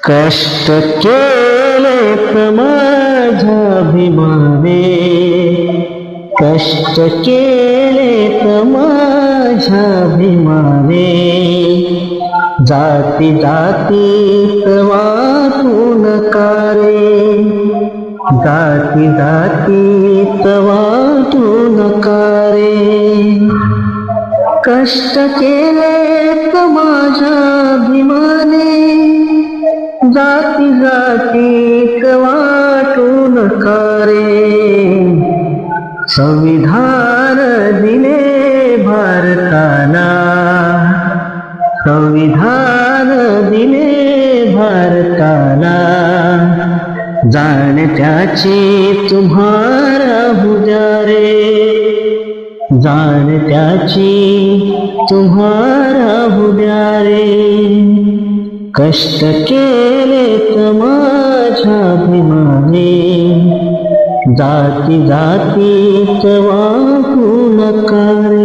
कष्ट केलेत माझ्याभिमाने, कष्ट केलेत माझ्याभिमाने, जाती जातीत वाटून कारे, जाती जातीत वाटून कारे. कष्ट केलेत माझ्याभिमाने, जाती जातीत वाटून कारे. संविधान दिले भारताला, संविधान दिले भारताला, जाणत्याची तुम्हारा हुजारे, जाणत्याची तुम्हारा हुजारे. कष्ट केलेत माझ्याभिमाने, जाती जातीत वाटून कारे.